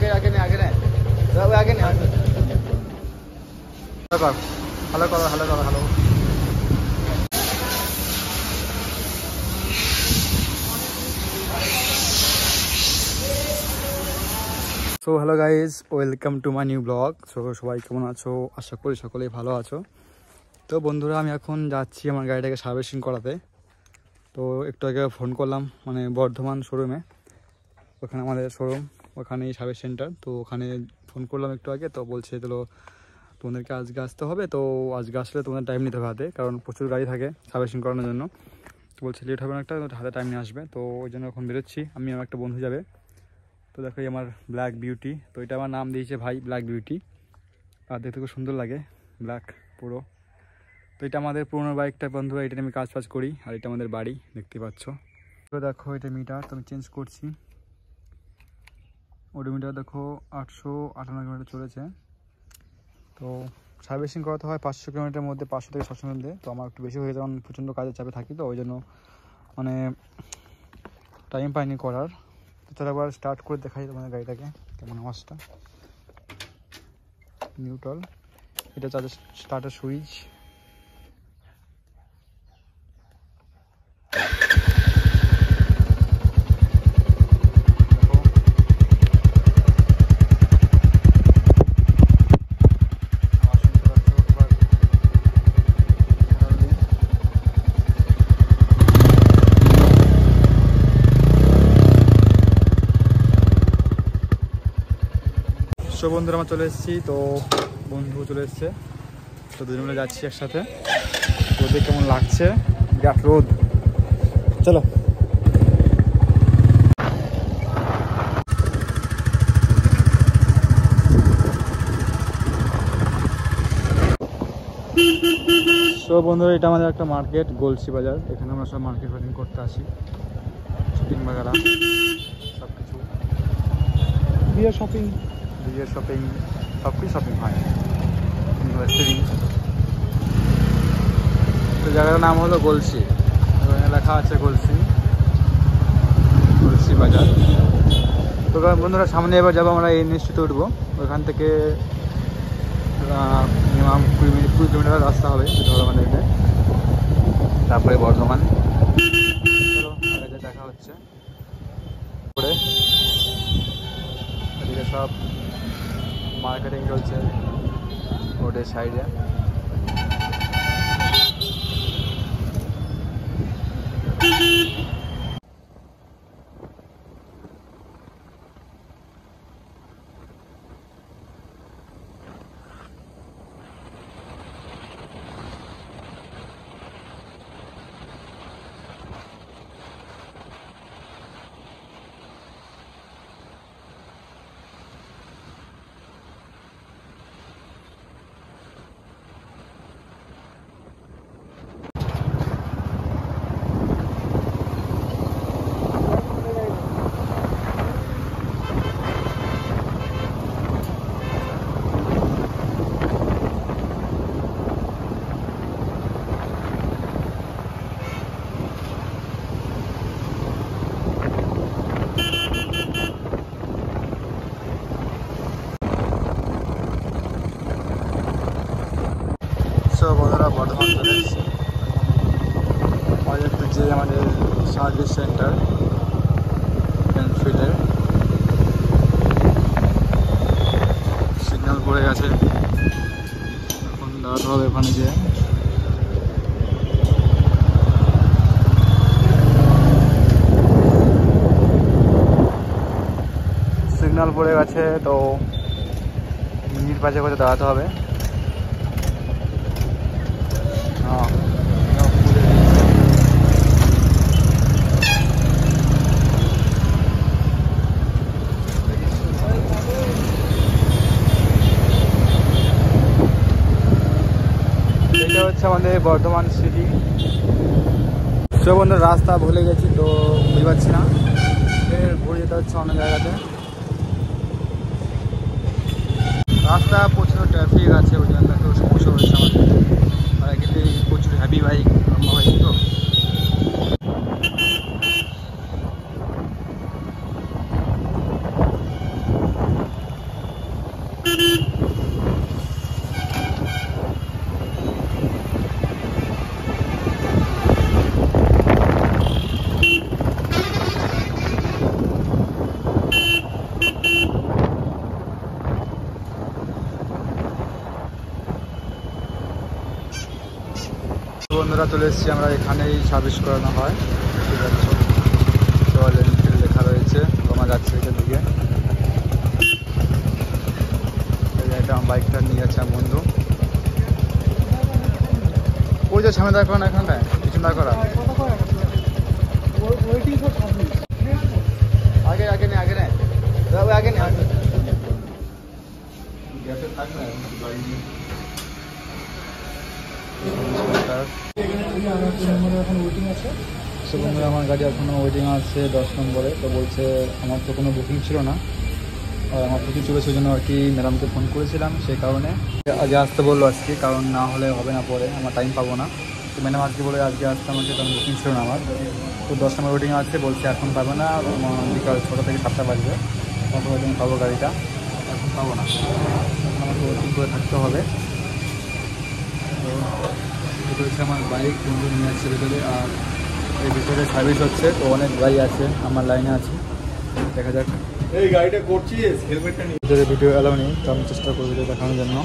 आगे आगे नहीं आगे नहीं आगे नहीं हेलो करो हेलो करो hello so hello guys welcome to my new blog. So সবাই কেমন আছো? আশা করি সকলেই ভালো আছো। তো বন্ধুরা আমি এখন যাচ্ছি আমার গাড়িটাকে সার্ভিসিং করাতে। তো একটু আগে ফোন করলাম মানে বর্ধমান শোরুমে, ওখানে আমাদের শোরুম, ওখানেই সার্ভিস সেন্টার। তো ওখানে ফোন করলাম একটু আগে, তো বলছে তো তোমাদেরকে আজকে আসতে হবে। তো আজকে আসলে তোমাদের টাইম নিতে হবে হাতে, কারণ প্রচুর গাড়ি থাকে সার্ভিসিং করানোর জন্য। তো বলছে লেট হবে না, একটা হাতে টাইম নিয়ে আসবে। তো ওই জন্য এখন বেরোচ্ছি, আমি আমার একটা বন্ধু যাবে। তো দেখো আমার ব্ল্যাক বিউটি, তো এটা আমার নাম দিয়েছে ভাই ব্ল্যাক বিউটি, আর দেখতে খুব সুন্দর লাগে ব্ল্যাক পুরো। তো এটা আমাদের পুরোনো বাইকটা বন্ধুরা, এটা আমি কাজ করি, আর এটা আমাদের বাড়ি দেখতে পাচ্ছ। তো দেখো এটা মিটার, তো আমি চেঞ্জ করছি। ওডোমিটার দেখো 898 কিলোমিটার চলেছে। তো সার্ভিসিং করাতে হয় 500 কিলোমিটারের মধ্যে, 500 থেকে 700 মধ্যে। তো আমার একটু বেশি হয়ে যায়, প্রচণ্ড কাজের চাপে থাকি, তো ওই জন্য মানে টাইম পাইনি করার। তো তাহলে আবার স্টার্ট করে দেখাই তোমাদের গাড়িটাকে কেমন আওয়াজটা। নিউট্রাল, এটা চার্জার স্টার্টার সুইচ। সো বন্ধুরা আমরা চলে এসেছি, তো বন্ধু চলে এসছে, তো দুজন মিলে যাচ্ছি একসাথে। রোদে কেমন লাগছে, বিরাট রোদ। চলো সো বন্ধুরা এটা আমাদের একটা মার্কেট, গলসি বাজার। এখানে আমরা সব মার্কেট ফার্কেট করতে আসি, শপিং বাগারা সব কিছু, বিয়ের শপিং সব কিছু শপিং হয় ইউনিভার্সিটি। তো জায়গাটার নাম হলো গলসি, লেখা আছে গলসি বাজার। তো বন্ধুরা সামনে এবার যাবো আমরা ইউনিভার্সিটিতে উঠবো, ওইখান থেকে মিনিমাম 20 কিলোমিটার রাস্তা হবে ধরো আমাদেরকে, তারপরে বর্ধমান। চলো আগে দেখা হচ্ছে। এদিকে সব মার্কেটিং চলছে রোডের সাইডে। বন্ধুরা বর্ধমান চলে এসেছি, যে আমাদের সার্ভিস সেন্টার এনফিল্ডের। সিগন্যাল পড়ে গেছে, এখন দাঁড়াতে হবে ওখানে গিয়ে। সিগন্যাল পড়ে গেছে, তো মিনিট 5 করে দাঁড়াতে হবে। এটা হচ্ছে আমাদের বর্ধমান সিটি। সব বন্ধু রাস্তা ভুলে গেছি, তো বুঝতে পারছি না, ঘুরে যেতে হচ্ছে অন্য জায়গাতে। রাস্তা প্রচুর ট্রাফিক আছে, ওই জন্য একটু সমস্যা হচ্ছে আমাদের। আর কিন্তু প্রচুর হ্যাভি বাইক লম্বা হয়েছে তো। বন্ধুরা চলে এসেছি আমরা, এখানেই সার্ভিস করানো হয়। ঠিক আছে, রয়্যাল এনফিল্ড লেখা রয়েছে, তোমরা যাচ্ছে এখান দিকে। এটা আমার বাইকটা নিয়ে যাচ্ছে আমার বন্ধু। ওই যে সামনে দাঁড় করা না, এখানটায় পিছনে দাঁড় করা। আগে আগে নে, আগে নে, আগে নে, আগে বন্ধুরা আমার গাড়ি এখনো ওয়েটিং আছে 10 নম্বরে। তো বলছে আমার তো কোনো বুকিং ছিল না, আর আমার বুকিং ছিল সেই জন্য আর কি ম্যাডামকে ফোন করেছিলাম, সেই কারণে আগে আসতে বললো আজকে, কারণ না হলে হবে না, পরে আমার টাইম পাবো না। তো ম্যাডাম আজকে বলে আজকে আসতে আমাকে, কারণ বুকিং ছিল না আমার। তো 10 নম্বর ওয়েটিং আছে, বলছে এখন পাবে না, বিকাল 6টা থেকে 7টা বাজবে তখন ওয়েটিং পাবো গাড়িটা, এখন পাবো না, এখন আমাকে ওয়েটিং করে থাকতে হবে। তো এটা হচ্ছে আমার বাইক, বন্ধু নিয়ে আসছে ভেতরে, আর এই ভিতরে সার্ভিস হচ্ছে। তো অনেক গাড়ি আছে, আমার লাইনে আছে, দেখা যাক। এই গাড়িটা করছিস, হেলমেটটা নিয়ে। ভিতরে ভিডিও অ্যালাউ নেই, তো আমি চেষ্টা করবো ভিডিও দেখানোর জন্য।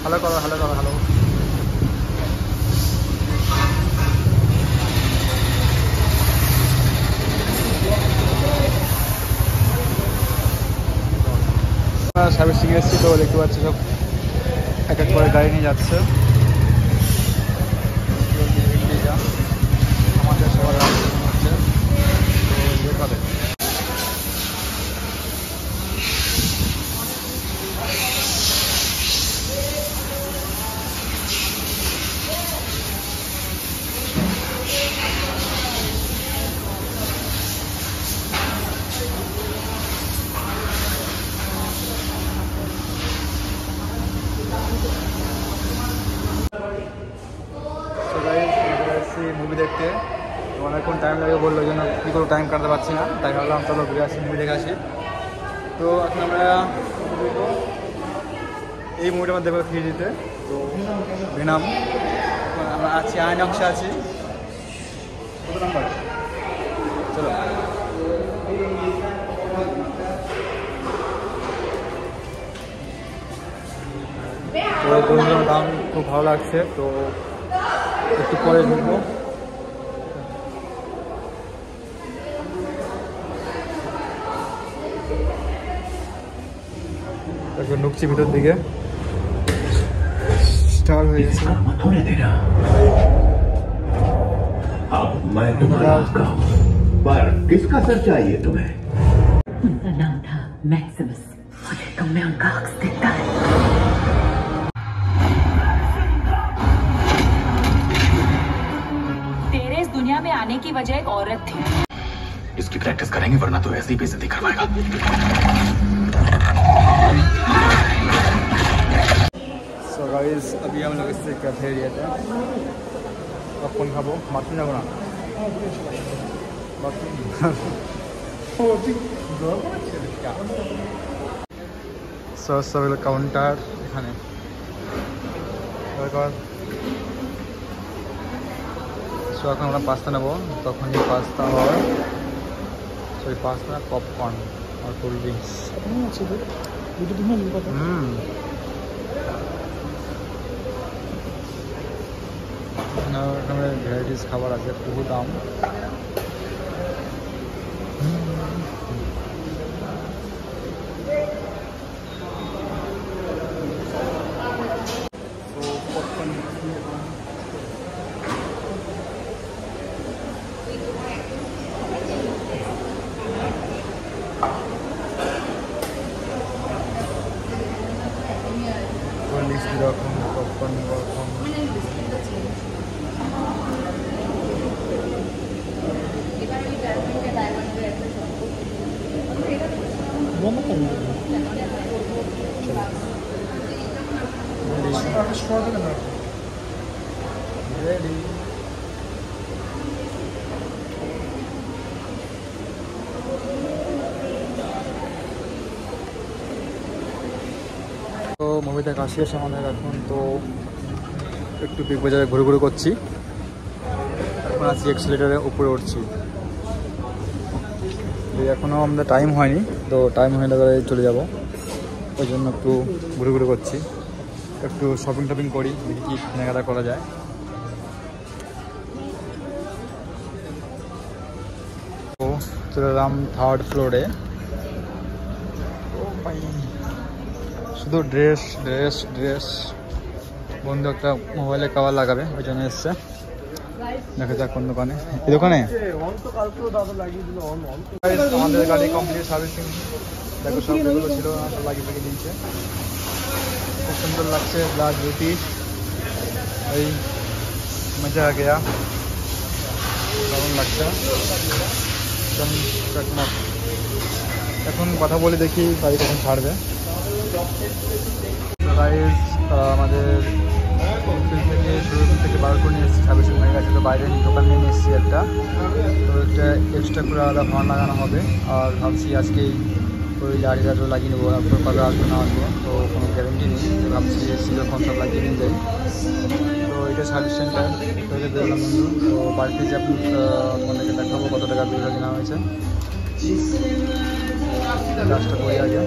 হ্যালো করো, হ্যালো করো, হ্যালো। সার্ভিসিং এসেছি, তো দেখতে পাচ্ছি সব এক এক করে গাড়ি নিয়ে যাচ্ছে। আমাদের সবার হচ্ছে, তো যেভাবে মুভি দেখতে অনেকক্ষণ টাইম লাগে বললো, ওই জন্য কী করে টাইম কাটাতে পারছি না, তাই ভাবলাম চলো ঘুরে আসি, মুভি দেখে আসি। তো এখন আমরা এই মুভিটার মধ্যে দেবো 3Dতে। তো ভেনাম, আমরা আছি আইনক্সে আছি। কত নাম্বার? চলো। তো বন্ধুর দাম খুব ভালো লাগছে, তো একটু পরে ঢুকবো। তারপর ঢুকছি ভিতর দিকে, স্টার হয়ে গেছে। पर किसका सर चाहिए तुम्हें? उनका नाम था मैक्सिमस, और तुम में उनका अक्स दिखता है। तेरे इस दुनिया में आने की वजह एक औरत थी। इसकी प्रैक्टिस करेंगे वरना तो ऐसे ही बेइज्जती करवाएगा। सो गाइस, अभी हम लोग इससे कैफे एरिया थे, पॉपकॉर्न खाबो, बाथरूम जाबो ना, সো সব হলো কাউন্টার এখানে। সো এখন আমরা পাস্তা নেবো, তখনই পাস্তা হয়, সো পাস্তা, পপকর্ন আর কোল্ড ড্রিঙ্কস। এখানে ভ্যারাইটিস খাবার আছে, বহু দাম। এরকম পপকর্ন এরকম। রেডি। তো মুভি দেখা শেষ আমাদের এখন, তো একটু বিগ বাজারে ঘুরে ঘুরে করছি, এখন আছি এক্সেলেটারের উপরে উঠছি। এখনও আমাদের টাইম হয়নি, তো টাইম হয়ে গেলে চলে যাব। ওই জন্য একটু ঘুরে ঘুরে করছি, একটু শপিং টপিং করি, দেখি কি কেনাকাটা করা যায়। তো চলে এলাম 3rd ফ্লোরে। শুধু ড্রেস ড্রেস ড্রেস। বন্ধু একটা মোবাইলে কভার লাগাবে, ওই জন্য এসছে। দেখা যাক কোন দোকানে। এই দোকানে আমাদের গাড়ি কমপ্লিট সার্ভিসিং। দেখো সব যেগুলো ছিল লাগিয়ে লাগিয়ে দিয়েছে, খুব সুন্দর লাগছে। ব্ল্যাক বিউটি, এই মজা আ গেয়া, দারুণ লাগছে একদম চটমট। এখন কথা বলে দেখি গাড়ি কখন ছাড়বে। গাইজ আমাদের শোরুম থেকে বার করে নিয়ে এসেছি, সার্ভিসিং হয়ে গেছে। তো বাইরে দোকান নিয়ে এসেছি একটা, তো একটা এক্সট্রা করে আলাদা হর্ন লাগানো হবে। আর ভাবছি আজকেই ওই গাড়িটাও লাগিয়ে নেবো, তারপর কবে আসবো না আসবো তো কোনো গ্যারেন্টি নেই। তো ভাবছি এসি যখন সব লাগিয়ে নিয়ে যাই। তো এটা সার্ভিস সেন্টার, তো এটা বেরোলাম বন্ধু। তো বাড়িতে যে আপনি আপনাদেরকে দেখাবো কত টাকা বিল নেওয়া হয়েছে। কাজটা করি আগে।